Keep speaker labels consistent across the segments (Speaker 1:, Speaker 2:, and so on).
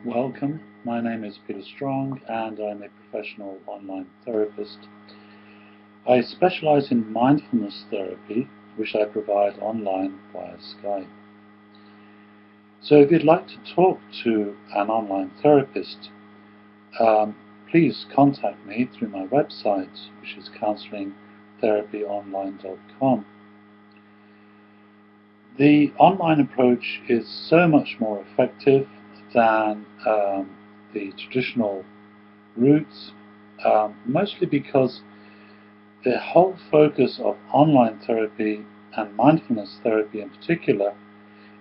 Speaker 1: Welcome, my name is Peter Strong and I'm a professional online therapist. I specialize in mindfulness therapy, which I provide online via Skype. So if you'd like to talk to an online therapist, please contact me through my website, which is counselingtherapyonline.com. The online approach is so much more effective than the traditional routes, mostly because the whole focus of online therapy and mindfulness therapy in particular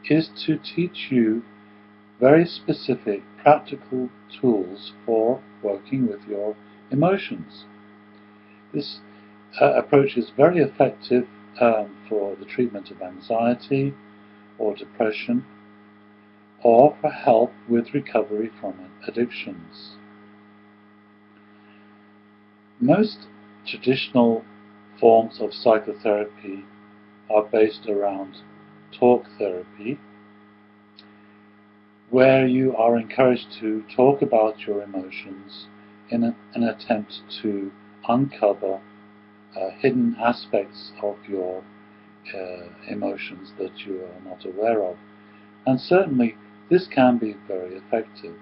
Speaker 1: is to teach you very specific practical tools for working with your emotions. This approach is very effective for the treatment of anxiety or depression, or for help with recovery from addictions. Most traditional forms of psychotherapy are based around talk therapy, where you are encouraged to talk about your emotions in an attempt to uncover hidden aspects of your emotions that you are not aware of. And certainly this can be very effective,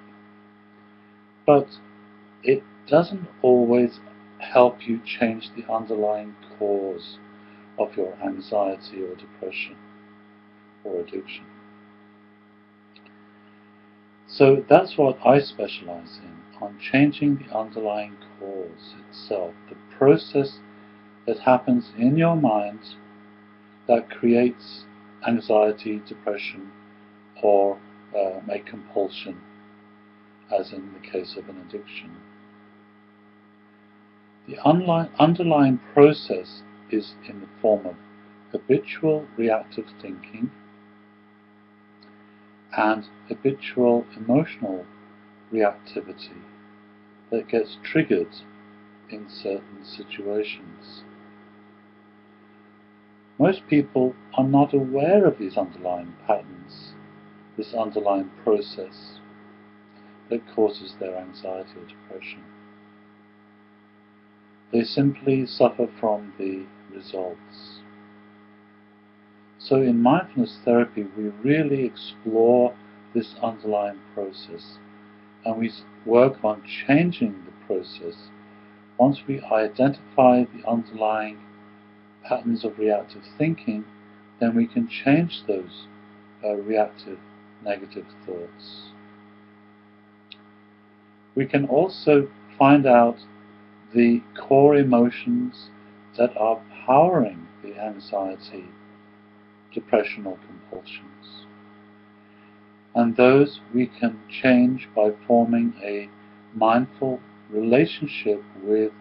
Speaker 1: but it doesn't always help you change the underlying cause of your anxiety or depression or addiction. So that's what I specialize in, on changing the underlying cause itself, the process that happens in your mind that creates anxiety, depression, or a compulsion, as in the case of an addiction. The underlying process is in the form of habitual reactive thinking and habitual emotional reactivity that gets triggered in certain situations. Most people are not aware of these underlying patterns, this underlying process that causes their anxiety or depression. They simply suffer from the results. So in mindfulness therapy, we really explore this underlying process, and we work on changing the process. Once we identify the underlying patterns of reactive thinking, then we can change those reactive negative thoughts. We can also find out the core emotions that are powering the anxiety, depression or compulsions. And those we can change by forming a mindful relationship with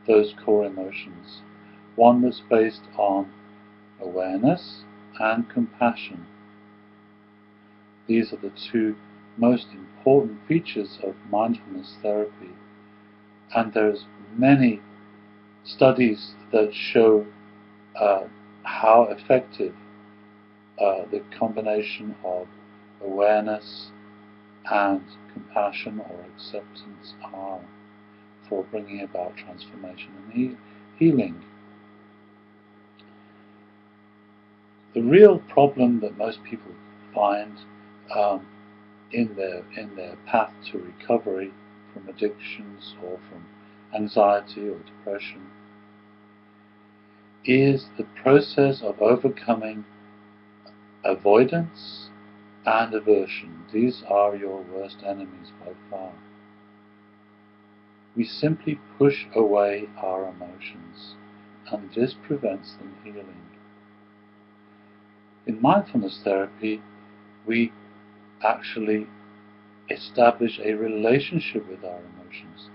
Speaker 1: those core emotions, one that's based on awareness and compassion. These are the two most important features of mindfulness therapy, and there's many studies that show how effective the combination of awareness and compassion or acceptance are for bringing about transformation and healing. The real problem that most people find in their path to recovery from addictions or from anxiety or depression is the process of overcoming avoidance and aversion. These are your worst enemies by far. We simply push away our emotions, and this prevents them healing. In mindfulness therapy, we actually establish a relationship with our emotions.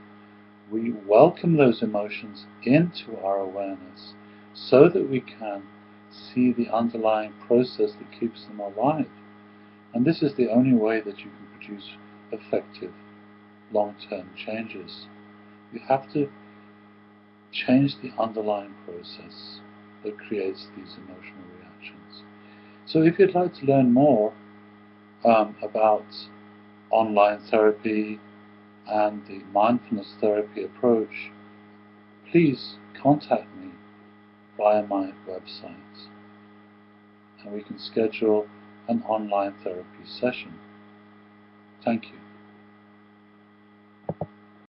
Speaker 1: We welcome those emotions into our awareness so that we can see the underlying process that keeps them alive. And this is the only way that you can produce effective long-term changes. You have to change the underlying process that creates these emotional reactions. So if you'd like to learn more about online therapy and the mindfulness therapy approach, please contact me via my website and we can schedule an online therapy session. Thank you.